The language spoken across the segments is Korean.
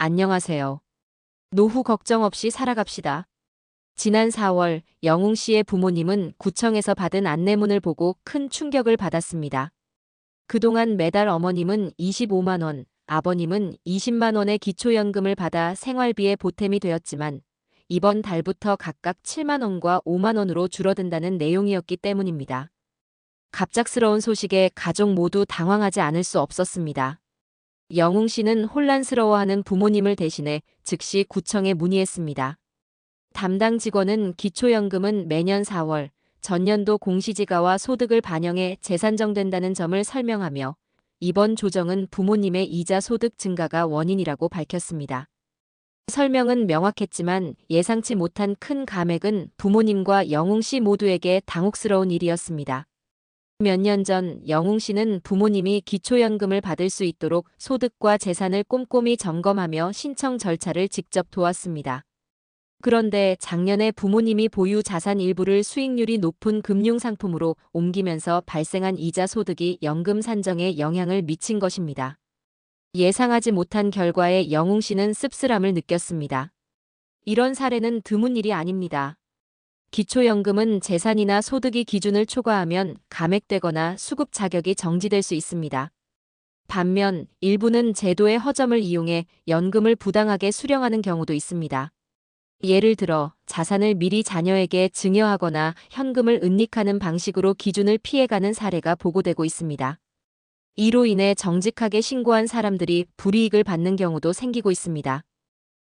안녕하세요. 노후 걱정 없이 살아갑시다. 지난 4월 영웅 씨의 부모님은 구청에서 받은 안내문을 보고 큰 충격을 받았습니다. 그동안 매달 어머님은 25만 원, 아버님은 20만 원의 기초연금을 받아 생활비에 보탬이 되었지만 이번 달부터 각각 7만 원과 5만 원으로 줄어든다는 내용이었기 때문입니다. 갑작스러운 소식에 가족 모두 당황하지 않을 수 없었습니다. 영웅 씨는 혼란스러워하는 부모님을 대신해 즉시 구청에 문의했습니다. 담당 직원은 기초연금은 매년 4월 전년도 공시지가와 소득을 반영해 재산정된다는 점을 설명하며 이번 조정은 부모님의 이자 소득 증가가 원인이라고 밝혔습니다. 설명은 명확했지만 예상치 못한 큰 감액은 부모님과 영웅 씨 모두에게 당혹스러운 일이었습니다. 몇 년 전 영웅 씨는 부모님이 기초연금을 받을 수 있도록 소득과 재산을 꼼꼼히 점검하며 신청 절차를 직접 도왔습니다. 그런데 작년에 부모님이 보유 자산 일부를 수익률이 높은 금융상품으로 옮기면서 발생한 이자 소득이 연금 산정에 영향을 미친 것입니다. 예상하지 못한 결과에 영웅 씨는 씁쓸함을 느꼈습니다. 이런 사례는 드문 일이 아닙니다. 기초연금은 재산이나 소득이 기준을 초과하면 감액되거나 수급 자격이 정지될 수 있습니다. 반면 일부는 제도의 허점을 이용해 연금을 부당하게 수령하는 경우도 있습니다. 예를 들어 자산을 미리 자녀에게 증여하거나 현금을 은닉하는 방식으로 기준을 피해가는 사례가 보고되고 있습니다. 이로 인해 정직하게 신고한 사람들이 불이익을 받는 경우도 생기고 있습니다.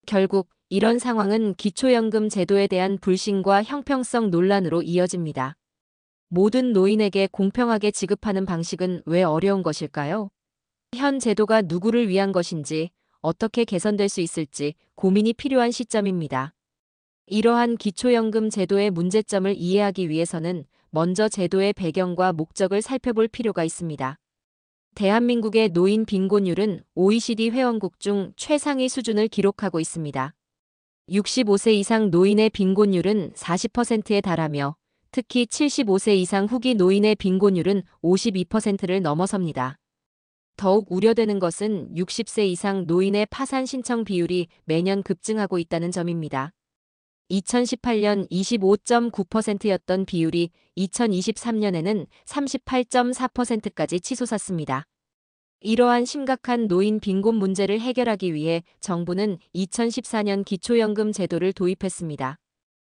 결국 이런 상황은 기초연금 제도에 대한 불신과 형평성 논란으로 이어집니다. 모든 노인에게 공평하게 지급하는 방식은 왜 어려운 것일까요? 현 제도가 누구를 위한 것인지, 어떻게 개선될 수 있을지 고민이 필요한 시점입니다. 이러한 기초연금 제도의 문제점을 이해하기 위해서는 먼저 제도의 배경과 목적을 살펴볼 필요가 있습니다. 대한민국의 노인 빈곤율은 OECD 회원국 중 최상위 수준을 기록하고 있습니다. 65세 이상 노인의 빈곤율은 40%에 달하며 특히 75세 이상 후기 노인의 빈곤율은 52%를 넘어섭니다. 더욱 우려되는 것은 60세 이상 노인의 파산 신청 비율이 매년 급증하고 있다는 점입니다. 2018년 25.9%였던 비율이 2023년에는 38.4%까지 치솟았습니다. 이러한 심각한 노인 빈곤 문제를 해결하기 위해 정부는 2014년 기초연금 제도를 도입했습니다.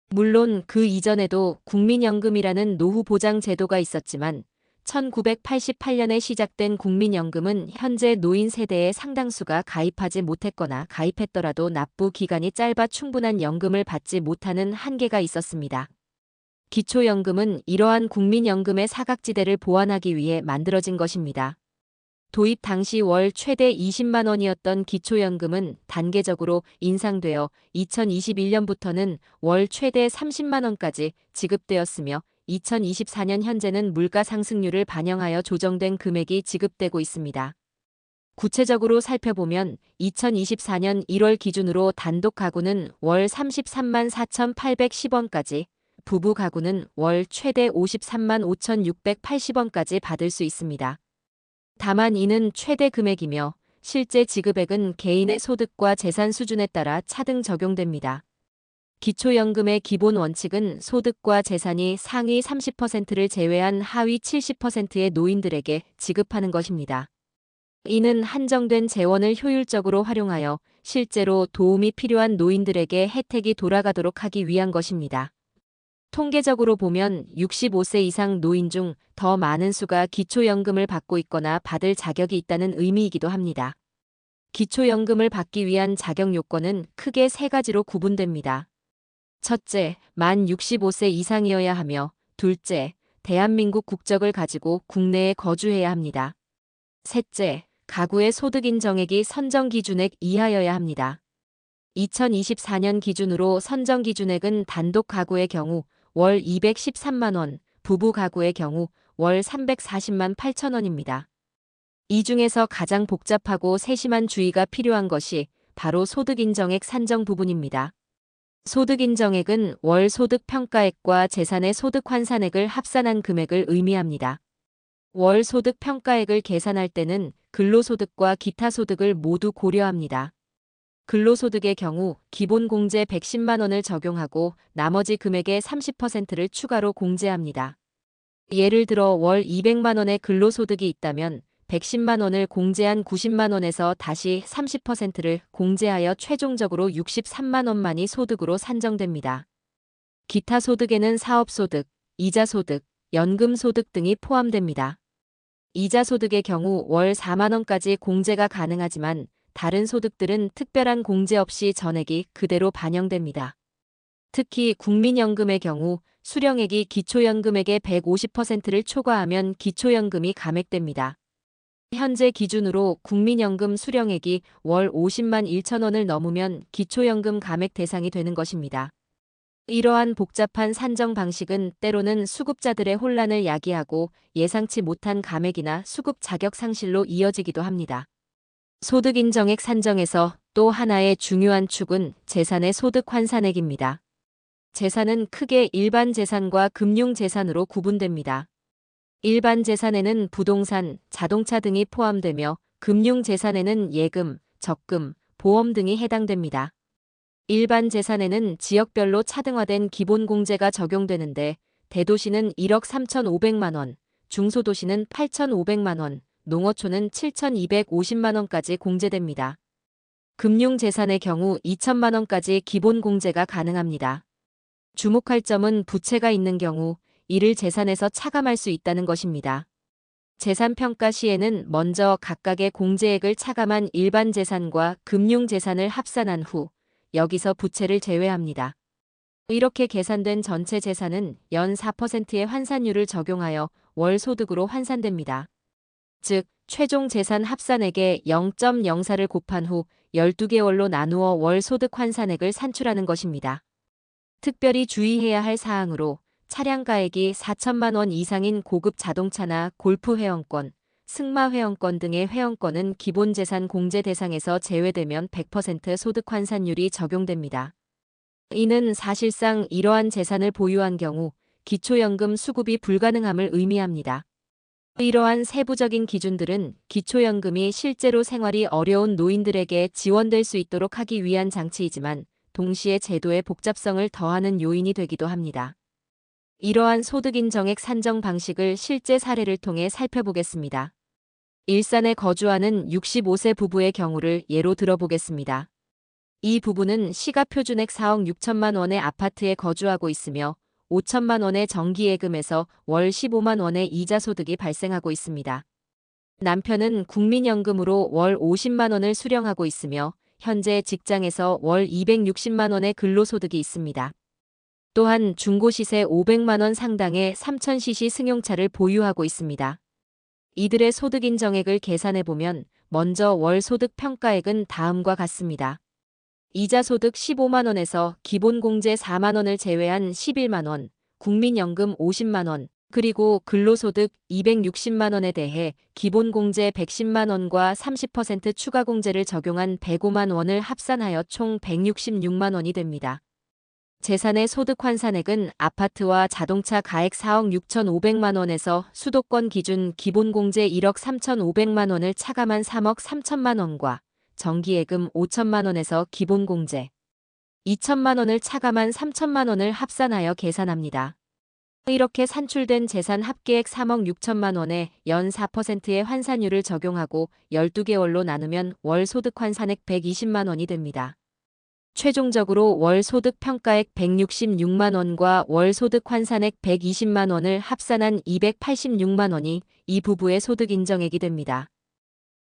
물론 그 이전에도 국민연금이라는 노후 보장 제도가 있었지만 1988년에 시작된 국민연금은 현재 노인 세대의 상당수가 가입하지 못했거나 가입했더라도 납부 기간이 짧아 충분한 연금을 받지 못하는 한계가 있었습니다. 기초연금은 이러한 국민연금의 사각지대를 보완하기 위해 만들어진 것입니다. 도입 당시 월 최대 20만 원이었던 기초연금은 단계적으로 인상되어 2021년부터는 월 최대 30만 원까지 지급되었으며 2024년 현재는 물가 상승률을 반영하여 조정된 금액이 지급되고 있습니다. 구체적으로 살펴보면 2024년 1월 기준으로 단독 가구는 월 33만 4,810원까지, 부부 가구는 월 최대 53만 5,680원까지 받을 수 있습니다. 다만 이는 최대 금액이며 실제 지급액은 개인의 소득과 재산 수준에 따라 차등 적용됩니다. 기초연금의 기본 원칙은 소득과 재산이 상위 30%를 제외한 하위 70%의 노인들에게 지급하는 것입니다. 이는 한정된 재원을 효율적으로 활용하여 실제로 도움이 필요한 노인들에게 혜택이 돌아가도록 하기 위한 것입니다. 통계적으로 보면 65세 이상 노인 중 더 많은 수가 기초연금을 받고 있거나 받을 자격이 있다는 의미이기도 합니다. 기초연금을 받기 위한 자격 요건은 크게 세 가지로 구분됩니다. 첫째, 만 65세 이상이어야 하며, 둘째, 대한민국 국적을 가지고 국내에 거주해야 합니다. 셋째, 가구의 소득 인정액이 선정 기준액 이하여야 합니다. 2024년 기준으로 선정 기준액은 단독 가구의 경우 월 213만 원, 부부 가구의 경우 월 340만 8천 원입니다. 이 중에서 가장 복잡하고 세심한 주의가 필요한 것이 바로 소득인정액 산정 부분입니다. 소득인정액은 월 소득평가액과 재산의 소득환산액을 합산한 금액을 의미합니다. 월 소득평가액을 계산할 때는 근로소득과 기타 소득을 모두 고려합니다. 근로소득의 경우 기본공제 110만 원을 적용하고 나머지 금액의 30%를 추가로 공제합니다. 예를 들어 월 200만 원의 근로소득이 있다면 110만 원을 공제한 90만 원에서 다시 30%를 공제하여 최종적으로 63만 원만이 소득으로 산정됩니다. 기타 소득에는 사업소득, 이자소득, 연금소득 등이 포함됩니다. 이자소득의 경우 월 4만 원까지 공제가 가능하지만 다른 소득들은 특별한 공제 없이 전액이 그대로 반영됩니다. 특히 국민연금의 경우 수령액이 기초연금액의 150%를 초과하면 기초연금이 감액됩니다. 현재 기준으로 국민연금 수령액이 월 50만 1천 원을 넘으면 기초연금 감액 대상이 되는 것입니다. 이러한 복잡한 산정 방식은 때로는 수급자들의 혼란을 야기하고 예상치 못한 감액이나 수급 자격 상실로 이어지기도 합니다. 소득 인정액 산정에서 또 하나의 중요한 축은 재산의 소득 환산액입니다. 재산은 크게 일반 재산과 금융 재산으로 구분됩니다. 일반 재산에는 부동산, 자동차 등이 포함되며 금융 재산에는 예금, 적금, 보험 등이 해당됩니다. 일반 재산에는 지역별로 차등화된 기본공제가 적용되는데 대도시는 1억 3,500만 원, 중소도시는 8,500만 원, 농어촌은 7,250만 원까지 공제됩니다. 금융재산의 경우 2천만 원까지 기본공제가 가능합니다. 주목할 점은 부채가 있는 경우 이를 재산에서 차감할 수 있다는 것입니다. 재산평가 시에는 먼저 각각의 공제액을 차감한 일반 재산과 금융재산을 합산한 후 여기서 부채를 제외합니다. 이렇게 계산된 전체 재산은 연 4%의 환산율을 적용하여 월 소득으로 환산됩니다. 즉, 최종 재산 합산액에 0.04를 곱한 후 12개월로 나누어 월 소득 환산액을 산출하는 것입니다. 특별히 주의해야 할 사항으로 차량가액이 4천만 원 이상인 고급 자동차나 골프 회원권, 승마 회원권 등의 회원권은 기본재산 공제 대상에서 제외되면 100% 소득 환산율이 적용됩니다. 이는 사실상 이러한 재산을 보유한 경우 기초연금 수급이 불가능함을 의미합니다. 이러한 세부적인 기준들은 기초연금이 실제로 생활이 어려운 노인들에게 지원될 수 있도록 하기 위한 장치이지만 동시에 제도의 복잡성을 더하는 요인이 되기도 합니다. 이러한 소득인정액 산정 방식을 실제 사례를 통해 살펴보겠습니다. 일산에 거주하는 65세 부부의 경우를 예로 들어보겠습니다. 이 부부는 시가표준액 4억 6천만 원의 아파트에 거주하고 있으며 5천만 원의 정기예금에서 월 15만 원의 이자 소득이 발생하고 있습니다. 남편은 국민연금으로 월 50만 원을 수령하고 있으며 현재 직장에서 월 260만 원의 근로소득이 있습니다. 또한 중고시세 500만 원 상당의 3000cc 승용차를 보유하고 있습니다. 이들의 소득 인정액을 계산해보면 먼저 월 소득 평가액은 다음과 같습니다. 이자소득 15만 원에서 기본공제 4만 원을 제외한 11만 원, 국민연금 50만 원, 그리고 근로소득 260만 원에 대해 기본공제 110만 원과 30% 추가공제를 적용한 105만 원을 합산하여 총 166만 원이 됩니다. 재산의 소득 환산액은 아파트와 자동차 가액 4억 6,500만 원에서 수도권 기준 기본공제 1억 3,500만 원을 차감한 3억 3천만 원과 정기예금 5천만 원에서 기본공제 2천만 원을 차감한 3천만 원을 합산하여 계산합니다. 이렇게 산출된 재산 합계액 3억 6천만 원에 연 4%의 환산율을 적용하고 12개월로 나누면 월 소득 환산액 120만 원이 됩니다. 최종적으로 월 소득 평가액 166만 원과 월 소득 환산액 120만 원을 합산한 286만 원이 이 부부의 소득 인정액이 됩니다.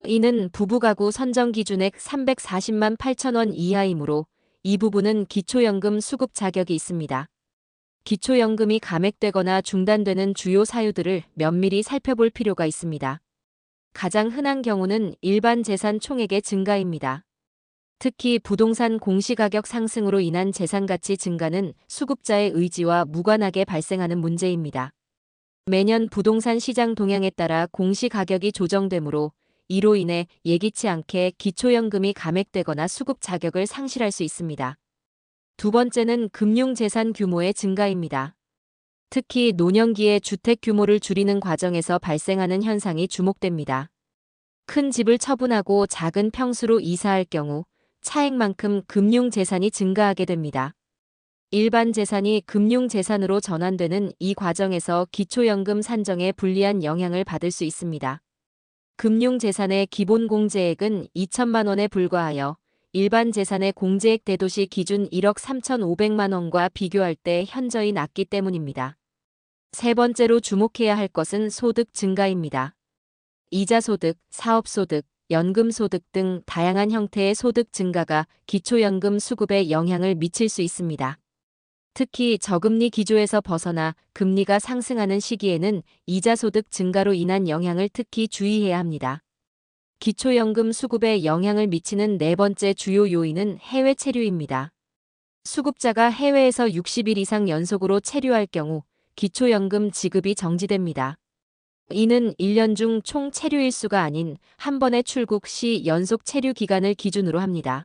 이는 부부가구 선정기준액 340만 8천 원 이하이므로 이 부부는 기초연금 수급 자격이 있습니다. 기초연금이 감액되거나 중단되는 주요 사유들을 면밀히 살펴볼 필요가 있습니다. 가장 흔한 경우는 일반 재산 총액의 증가입니다. 특히 부동산 공시가격 상승으로 인한 재산가치 증가는 수급자의 의지와 무관하게 발생하는 문제입니다. 매년 부동산 시장 동향에 따라 공시가격이 조정되므로 이로 인해 예기치 않게 기초연금이 감액되거나 수급 자격을 상실할 수 있습니다. 두 번째는 금융재산 규모의 증가입니다. 특히 노년기에 주택 규모를 줄이는 과정에서 발생하는 현상이 주목됩니다. 큰 집을 처분하고 작은 평수로 이사할 경우 차액만큼 금융재산이 증가하게 됩니다. 일반 재산이 금융재산으로 전환되는 이 과정에서 기초연금 산정에 불리한 영향을 받을 수 있습니다. 금융재산의 기본 공제액은 2천만 원에 불과하여 일반 재산의 공제액 대도시 기준 1억 3,500만 원과 비교할 때 현저히 낮기 때문입니다. 세 번째로 주목해야 할 것은 소득 증가입니다. 이자소득, 사업소득, 연금소득 등 다양한 형태의 소득 증가가 기초연금 수급에 영향을 미칠 수 있습니다. 특히 저금리 기조에서 벗어나 금리가 상승하는 시기에는 이자소득 증가로 인한 영향을 특히 주의해야 합니다. 기초연금 수급에 영향을 미치는 네 번째 주요 요인은 해외 체류입니다. 수급자가 해외에서 60일 이상 연속으로 체류할 경우 기초연금 지급이 정지됩니다. 이는 1년 중 총 체류 일수가 아닌 한 번의 출국 시 연속 체류 기간을 기준으로 합니다.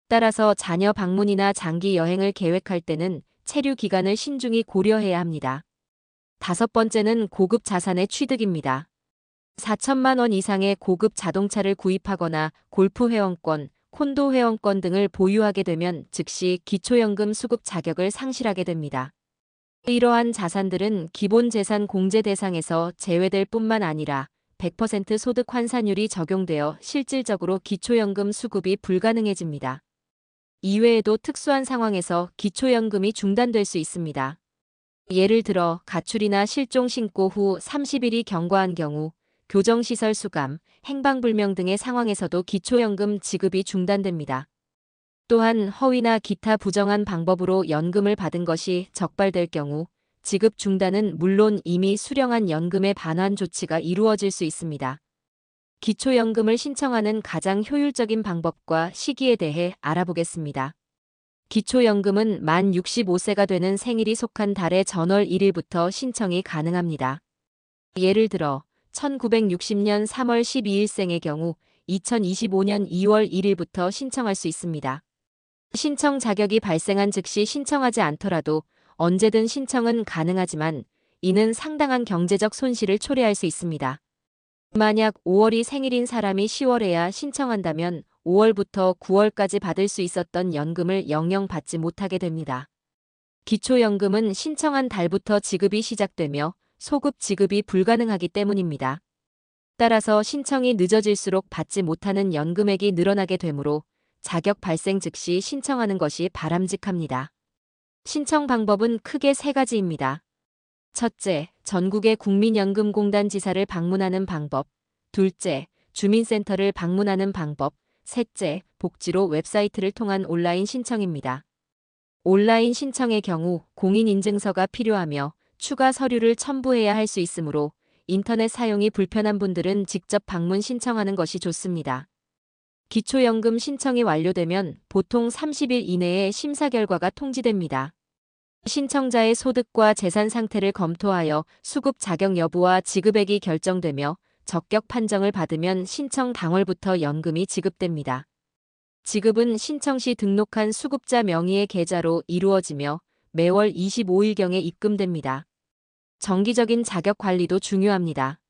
따라서 자녀 방문이나 장기 여행을 계획할 때는 체류 기간을 신중히 고려해야 합니다. 다섯 번째는 고급 자산의 취득입니다. 4천만 원 이상의 고급 자동차를 구입하거나 골프 회원권, 콘도 회원권 등을 보유하게 되면 즉시 기초연금 수급 자격을 상실하게 됩니다. 이러한 자산들은 기본재산 공제 대상에서 제외될 뿐만 아니라 100% 소득 환산율이 적용되어 실질적으로 기초연금 수급이 불가능해집니다. 이외에도 특수한 상황에서 기초연금이 중단될 수 있습니다. 예를 들어 가출이나 실종 신고 후 30일이 경과한 경우 교정시설 수감, 행방불명 등의 상황에서도 기초연금 지급이 중단됩니다. 또한 허위나 기타 부정한 방법으로 연금을 받은 것이 적발될 경우 지급 중단은 물론 이미 수령한 연금의 반환 조치가 이루어질 수 있습니다. 기초연금을 신청하는 가장 효율적인 방법과 시기에 대해 알아보겠습니다. 기초연금은 만 65세가 되는 생일이 속한 달의 전월 1일부터 신청이 가능합니다. 예를 들어 1960년 3월 12일생의 경우 2025년 2월 1일부터 신청할 수 있습니다. 신청 자격이 발생한 즉시 신청하지 않더라도 언제든 신청은 가능하지만 이는 상당한 경제적 손실을 초래할 수 있습니다. 만약 5월이 생일인 사람이 10월에야 신청한다면 5월부터 9월까지 받을 수 있었던 연금을 영영 받지 못하게 됩니다. 기초연금은 신청한 달부터 지급이 시작되며 소급 지급이 불가능하기 때문입니다. 따라서 신청이 늦어질수록 받지 못하는 연금액이 늘어나게 되므로 자격 발생 즉시 신청하는 것이 바람직합니다. 신청 방법은 크게 세 가지입니다. 첫째, 전국의 국민연금공단 지사를 방문하는 방법. 둘째, 주민센터를 방문하는 방법. 셋째, 복지로 웹사이트를 통한 온라인 신청입니다. 온라인 신청의 경우 공인인증서가 필요하며 추가 서류를 첨부해야 할 수 있으므로 인터넷 사용이 불편한 분들은 직접 방문 신청하는 것이 좋습니다. 기초연금 신청이 완료되면 보통 30일 이내에 심사 결과가 통지됩니다. 신청자의 소득과 재산 상태를 검토하여 수급 자격 여부와 지급액이 결정되며 적격 판정을 받으면 신청 당월부터 연금이 지급됩니다. 지급은 신청 시 등록한 수급자 명의의 계좌로 이루어지며 매월 25일경에 입금됩니다. 정기적인 자격 관리도 중요합니다.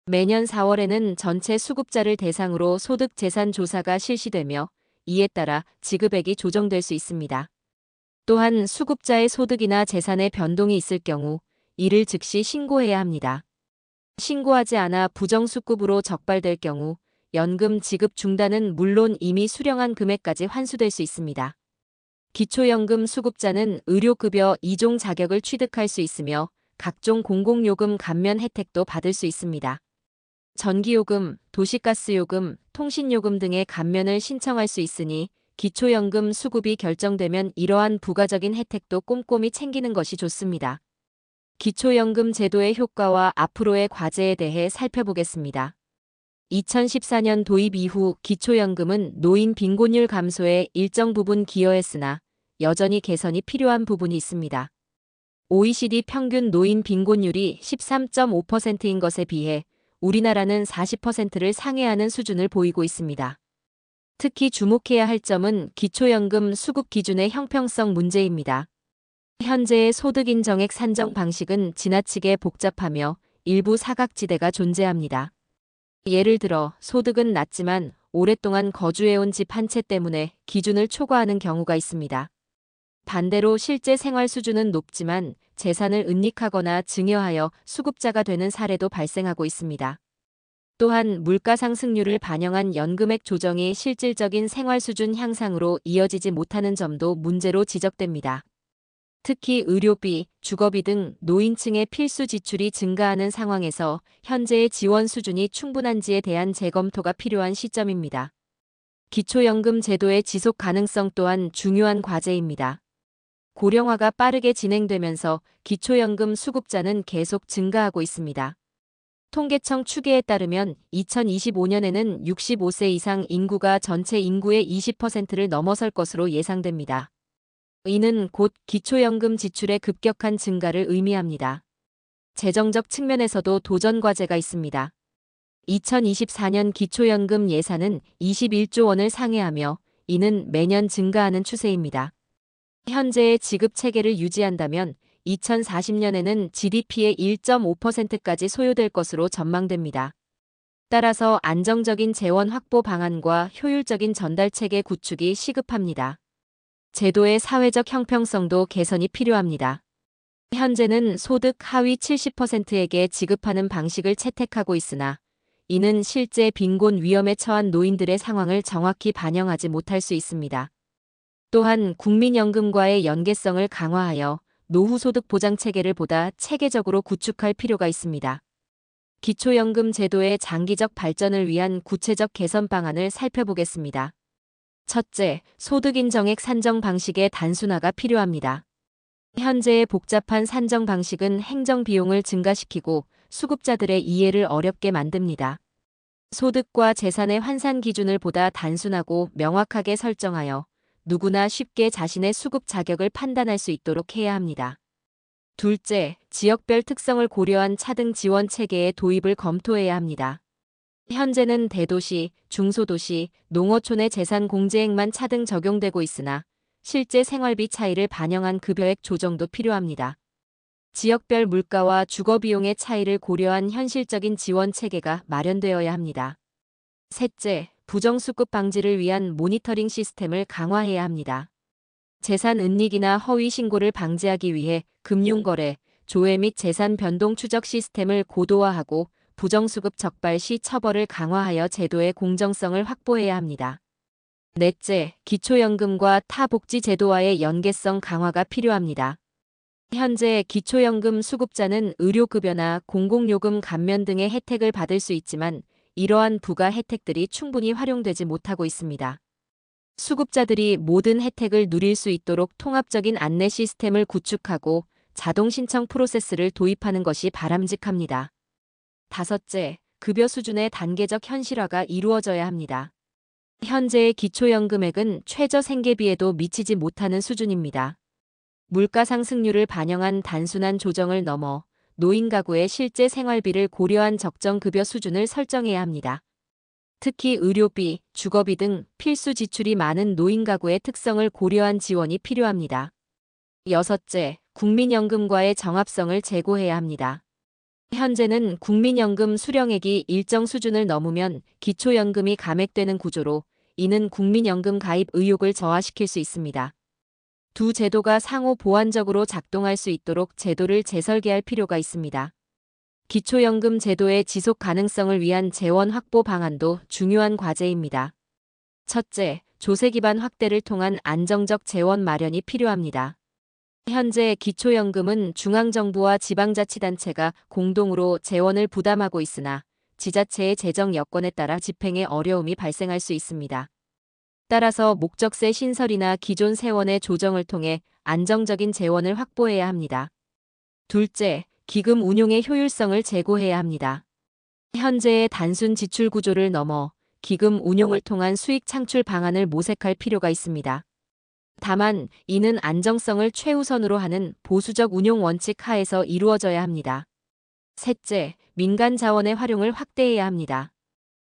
매년 4월에는 전체 수급자를 대상으로 소득 재산 조사가 실시되며 이에 따라 지급액이 조정될 수 있습니다. 또한 수급자의 소득이나 재산의 변동이 있을 경우 이를 즉시 신고해야 합니다. 신고하지 않아 부정수급으로 적발될 경우 연금 지급 중단은 물론 이미 수령한 금액까지 환수될 수 있습니다. 기초연금 수급자는 의료급여 2종 자격을 취득할 수 있으며 각종 공공요금 감면 혜택도 받을 수 있습니다. 전기요금, 도시가스요금, 통신요금 등의 감면을 신청할 수 있으니 기초연금 수급이 결정되면 이러한 부가적인 혜택도 꼼꼼히 챙기는 것이 좋습니다. 기초연금 제도의 효과와 앞으로의 과제에 대해 살펴보겠습니다. 2014년 도입 이후 기초연금은 노인 빈곤율 감소에 일정 부분 기여했으나 여전히 개선이 필요한 부분이 있습니다. OECD 평균 노인 빈곤율이 13.5%인 것에 비해 우리나라는 40%를 상회하는 수준을 보이고 있습니다. 특히 주목해야 할 점은 기초연금 수급 기준의 형평성 문제입니다. 현재의 소득인정액 산정 방식은 지나치게 복잡하며 일부 사각지대가 존재합니다. 예를 들어 소득은 낮지만 오랫동안 거주해온 집 한 채 때문에 기준을 초과하는 경우가 있습니다. 반대로 실제 생활 수준은 높지만 재산을 은닉하거나 증여하여 수급자가 되는 사례도 발생하고 있습니다. 또한 물가 상승률을 반영한 연금액 조정이 실질적인 생활 수준 향상으로 이어지지 못하는 점도 문제로 지적됩니다. 특히 의료비, 주거비 등 노인층의 필수 지출이 증가하는 상황에서 현재의 지원 수준이 충분한지에 대한 재검토가 필요한 시점입니다. 기초연금 제도의 지속 가능성 또한 중요한 과제입니다. 고령화가 빠르게 진행되면서 기초연금 수급자는 계속 증가하고 있습니다. 통계청 추계에 따르면 2025년에는 65세 이상 인구가 전체 인구의 20%를 넘어설 것으로 예상됩니다. 이는 곧 기초연금 지출의 급격한 증가를 의미합니다. 재정적 측면에서도 도전 과제가 있습니다. 2024년 기초연금 예산은 21조 원을 상회하며 이는 매년 증가하는 추세입니다. 현재의 지급 체계를 유지한다면 2040년에는 GDP의 1.5%까지 소요될 것으로 전망됩니다. 따라서 안정적인 재원 확보 방안과 효율적인 전달 체계 구축이 시급합니다. 제도의 사회적 형평성도 개선이 필요합니다. 현재는 소득 하위 70%에게 지급하는 방식을 채택하고 있으나 이는 실제 빈곤 위험에 처한 노인들의 상황을 정확히 반영하지 못할 수 있습니다. 또한 국민연금과의 연계성을 강화하여 노후소득 보장 체계를 보다 체계적으로 구축할 필요가 있습니다. 기초연금 제도의 장기적 발전을 위한 구체적 개선 방안을 살펴보겠습니다. 첫째, 소득인정액 산정 방식의 단순화가 필요합니다. 현재의 복잡한 산정 방식은 행정 비용을 증가시키고 수급자들의 이해를 어렵게 만듭니다. 소득과 재산의 환산 기준을 보다 단순하고 명확하게 설정하여 누구나 쉽게 자신의 수급 자격을 판단할 수 있도록 해야 합니다. 둘째, 지역별 특성을 고려한 차등 지원 체계의 도입을 검토해야 합니다. 현재는 대도시, 중소도시, 농어촌의 재산 공제액만 차등 적용되고 있으나 실제 생활비 차이를 반영한 급여액 조정도 필요합니다. 지역별 물가와 주거비용의 차이를 고려한 현실적인 지원 체계가 마련되어야 합니다. 셋째, 부정수급 방지를 위한 모니터링 시스템을 강화해야 합니다. 재산 은닉이나 허위 신고를 방지하기 위해 금융거래, 조회 및 재산 변동 추적 시스템을 고도화하고 부정수급 적발 시 처벌을 강화하여 제도의 공정성을 확보해야 합니다. 넷째, 기초연금과 타 복지 제도와의 연계성 강화가 필요합니다. 현재 기초연금 수급자는 의료급여나 공공요금 감면 등의 혜택을 받을 수 있지만 이러한 부가 혜택들이 충분히 활용되지 못하고 있습니다. 수급자들이 모든 혜택을 누릴 수 있도록 통합적인 안내 시스템을 구축하고 자동 신청 프로세스를 도입하는 것이 바람직합니다. 다섯째, 급여 수준의 단계적 현실화가 이루어져야 합니다. 현재의 기초연금액은 최저 생계비에도 미치지 못하는 수준입니다. 물가 상승률을 반영한 단순한 조정을 넘어 노인 가구의 실제 생활비를 고려한 적정 급여 수준을 설정해야 합니다. 특히 의료비, 주거비 등 필수 지출이 많은 노인 가구의 특성을 고려한 지원이 필요합니다. 여섯째, 국민연금과의 정합성을 제고해야 합니다. 현재는 국민연금 수령액이 일정 수준을 넘으면 기초연금이 감액되는 구조로 이는 국민연금 가입 의욕을 저하시킬 수 있습니다. 두 제도가 상호 보완적으로 작동할 수 있도록 제도를 재설계할 필요가 있습니다. 기초연금 제도의 지속 가능성을 위한 재원 확보 방안도 중요한 과제입니다. 첫째, 조세 기반 확대를 통한 안정적 재원 마련이 필요합니다. 현재 기초연금은 중앙정부와 지방자치단체가 공동으로 재원을 부담하고 있으나 지자체의 재정 여건에 따라 집행에 어려움이 발생할 수 있습니다. 따라서 목적세 신설이나 기존 세원의 조정을 통해 안정적인 재원을 확보해야 합니다. 둘째, 기금 운용의 효율성을 제고해야 합니다. 현재의 단순 지출 구조를 넘어 기금 운용을 통한 수익 창출 방안을 모색할 필요가 있습니다. 다만 이는 안정성을 최우선으로 하는 보수적 운용 원칙 하에서 이루어져야 합니다. 셋째, 민간 자원의 활용을 확대해야 합니다.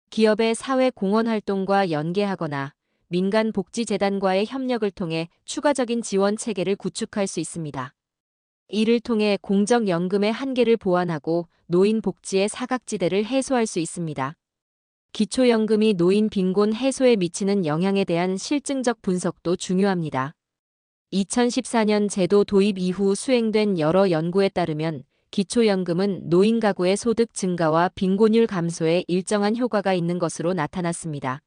기업의 사회 공헌 활동과 연계하거나 민간 복지재단과의 협력을 통해 추가적인 지원 체계를 구축할 수 있습니다. 이를 통해 공적연금의 한계를 보완하고 노인 복지의 사각지대를 해소할 수 있습니다. 기초연금이 노인 빈곤 해소에 미치는 영향에 대한 실증적 분석도 중요합니다. 2014년 제도 도입 이후 수행된 여러 연구에 따르면 기초연금은 노인 가구의 소득 증가와 빈곤율 감소에 일정한 효과가 있는 것으로 나타났습니다.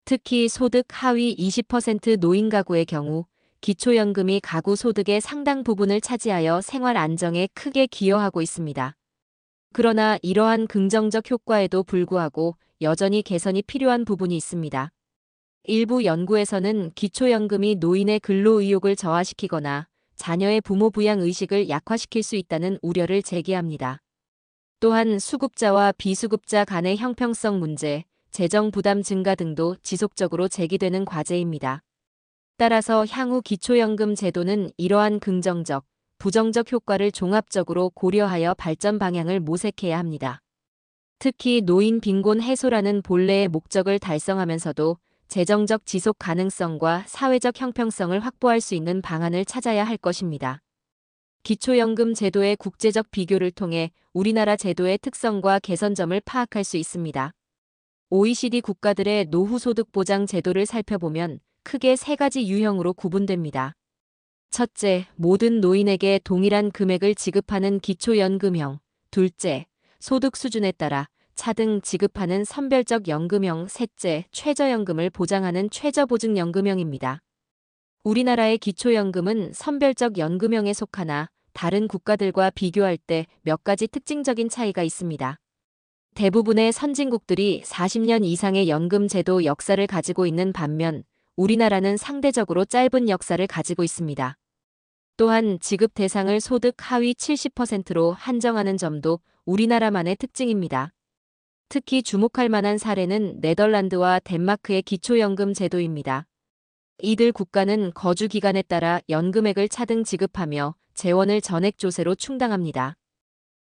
특히 소득 하위 20% 노인 가구의 경우 기초연금이 가구 소득의 상당 부분을 차지하여 생활 안정에 크게 기여하고 있습니다. 그러나 이러한 긍정적 효과에도 불구하고 여전히 개선이 필요한 부분이 있습니다. 일부 연구에서는 기초연금이 노인의 근로 의욕을 저하시키거나 자녀의 부모 부양 의식을 약화시킬 수 있다는 우려를 제기합니다. 또한 수급자와 비수급자 간의 형평성 문제, 재정 부담 증가 등도 지속적으로 제기되는 과제입니다. 따라서 향후 기초연금 제도는 이러한 긍정적, 부정적 효과를 종합적으로 고려하여 발전 방향을 모색해야 합니다. 특히 노인 빈곤 해소라는 본래의 목적을 달성하면서도 재정적 지속 가능성과 사회적 형평성을 확보할 수 있는 방안을 찾아야 할 것입니다. 기초연금 제도의 국제적 비교를 통해 우리나라 제도의 특성과 개선점을 파악할 수 있습니다. OECD 국가들의 노후소득 보장 제도를 살펴보면 크게 세 가지 유형으로 구분됩니다. 첫째, 모든 노인에게 동일한 금액을 지급하는 기초연금형. 둘째, 소득 수준에 따라 차등 지급하는 선별적 연금형. 셋째, 최저연금을 보장하는 최저보증연금형입니다. 우리나라의 기초연금은 선별적 연금형에 속하나 다른 국가들과 비교할 때 몇 가지 특징적인 차이가 있습니다. 대부분의 선진국들이 40년 이상의 연금 제도 역사를 가지고 있는 반면 우리나라는 상대적으로 짧은 역사를 가지고 있습니다. 또한 지급 대상을 소득 하위 70%로 한정하는 점도 우리나라만의 특징입니다. 특히 주목할 만한 사례는 네덜란드와 덴마크의 기초연금 제도입니다. 이들 국가는 거주 기간에 따라 연금액을 차등 지급하며 재원을 전액조세로 충당합니다.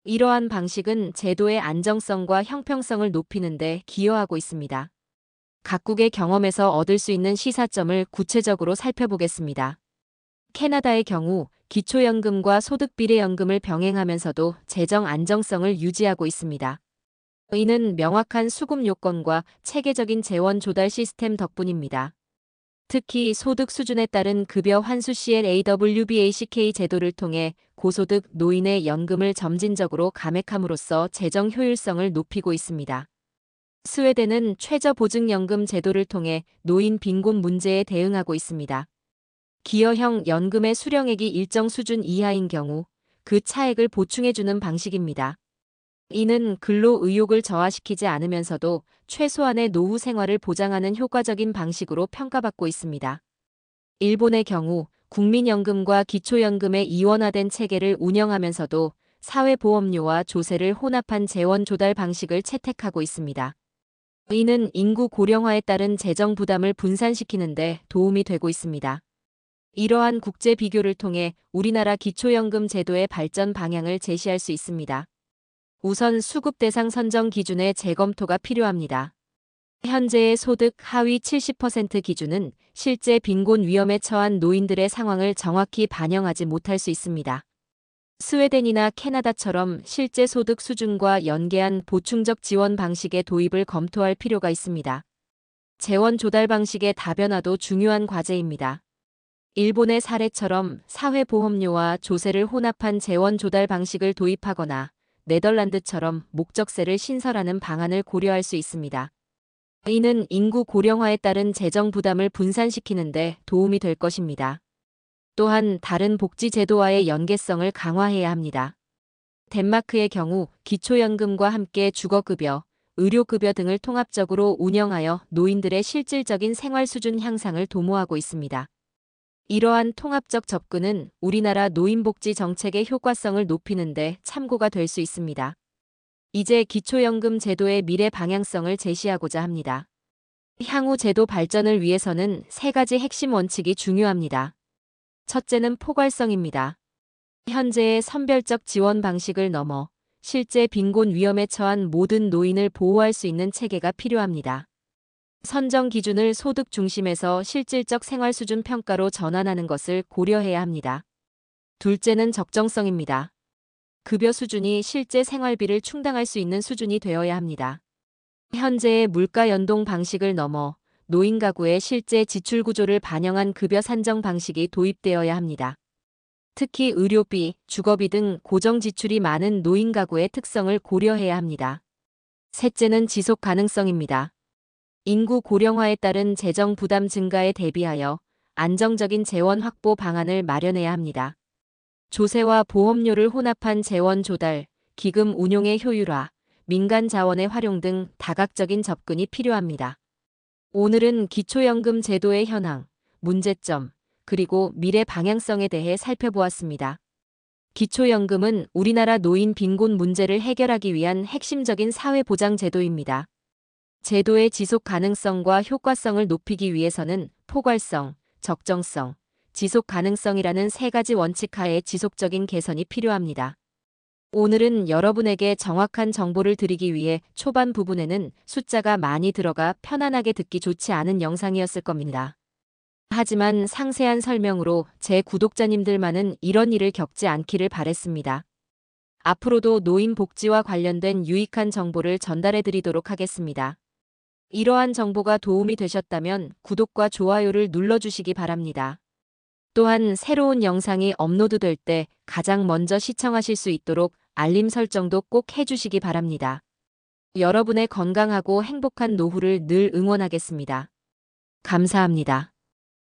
이러한 방식은 제도의 안정성과 형평성을 높이는 데 기여하고 있습니다. 각국의 경험에서 얻을 수 있는 시사점을 구체적으로 살펴보겠습니다. 캐나다의 경우 기초연금과 소득비례연금을 병행하면서도 재정 안정성을 유지하고 있습니다. 이는 명확한 수급 요건과 체계적인 재원 조달 시스템 덕분입니다. 특히 소득 수준에 따른 급여 환수 CLAWBACK 제도를 통해 고소득 노인의 연금을 점진적으로 감액함으로써 재정 효율성을 높이고 있습니다. 스웨덴은 최저보증연금 제도를 통해 노인 빈곤 문제에 대응하고 있습니다. 기여형 연금의 수령액이 일정 수준 이하인 경우 그 차액을 보충해주는 방식입니다. 이는 근로 의욕을 저하시키지 않으면서도 최소한의 노후 생활을 보장하는 효과적인 방식으로 평가받고 있습니다. 일본의 경우 국민연금과 기초연금의 이원화된 체계를 운영하면서도 사회보험료와 조세를 혼합한 재원 조달 방식을 채택하고 있습니다. 이는 인구 고령화에 따른 재정 부담을 분산시키는 데 도움이 되고 있습니다. 이러한 국제 비교를 통해 우리나라 기초연금 제도의 발전 방향을 제시할 수 있습니다. 우선 수급 대상 선정 기준의 재검토가 필요합니다. 현재의 소득 하위 70% 기준은 실제 빈곤 위험에 처한 노인들의 상황을 정확히 반영하지 못할 수 있습니다. 스웨덴이나 캐나다처럼 실제 소득 수준과 연계한 보충적 지원 방식의 도입을 검토할 필요가 있습니다. 재원 조달 방식의 다변화도 중요한 과제입니다. 일본의 사례처럼 사회보험료와 조세를 혼합한 재원 조달 방식을 도입하거나 네덜란드처럼 목적세를 신설하는 방안을 고려할 수 있습니다. 이는 인구 고령화에 따른 재정 부담을 분산시키는 데 도움이 될 것입니다. 또한 다른 복지 제도와의 연계성을 강화해야 합니다. 덴마크의 경우 기초연금과 함께 주거급여, 의료급여 등을 통합적으로 운영하여 노인들의 실질적인 생활 수준 향상을 도모하고 있습니다. 이러한 통합적 접근은 우리나라 노인복지 정책의 효과성을 높이는 데 참고가 될 수 있습니다. 이제 기초연금 제도의 미래 방향성을 제시하고자 합니다. 향후 제도 발전을 위해서는 세 가지 핵심 원칙이 중요합니다. 첫째는 포괄성입니다. 현재의 선별적 지원 방식을 넘어 실제 빈곤 위험에 처한 모든 노인을 보호할 수 있는 체계가 필요합니다. 선정 기준을 소득 중심에서 실질적 생활 수준 평가로 전환하는 것을 고려해야 합니다. 둘째는 적정성입니다. 급여 수준이 실제 생활비를 충당할 수 있는 수준이 되어야 합니다. 현재의 물가 연동 방식을 넘어 노인 가구의 실제 지출 구조를 반영한 급여 산정 방식이 도입되어야 합니다. 특히 의료비, 주거비 등 고정 지출이 많은 노인 가구의 특성을 고려해야 합니다. 셋째는 지속 가능성입니다. 인구 고령화에 따른 재정 부담 증가에 대비하여 안정적인 재원 확보 방안을 마련해야 합니다. 조세와 보험료를 혼합한 재원 조달, 기금 운용의 효율화, 민간 자원의 활용 등 다각적인 접근이 필요합니다. 오늘은 기초연금 제도의 현황, 문제점, 그리고 미래 방향성에 대해 살펴보았습니다. 기초연금은 우리나라 노인 빈곤 문제를 해결하기 위한 핵심적인 사회보장 제도입니다. 제도의 지속 가능성과 효과성을 높이기 위해서는 포괄성, 적정성, 지속 가능성이라는 세 가지 원칙 하에 지속적인 개선이 필요합니다. 오늘은 여러분에게 정확한 정보를 드리기 위해 초반 부분에는 숫자가 많이 들어가 편안하게 듣기 좋지 않은 영상이었을 겁니다. 하지만 상세한 설명으로 제 구독자님들만은 이런 일을 겪지 않기를 바랬습니다. 앞으로도 노인 복지와 관련된 유익한 정보를 전달해 드리도록 하겠습니다. 이러한 정보가 도움이 되셨다면 구독과 좋아요를 눌러주시기 바랍니다. 또한 새로운 영상이 업로드될 때 가장 먼저 시청하실 수 있도록 알림 설정도 꼭 해주시기 바랍니다. 여러분의 건강하고 행복한 노후를 늘 응원하겠습니다. 감사합니다.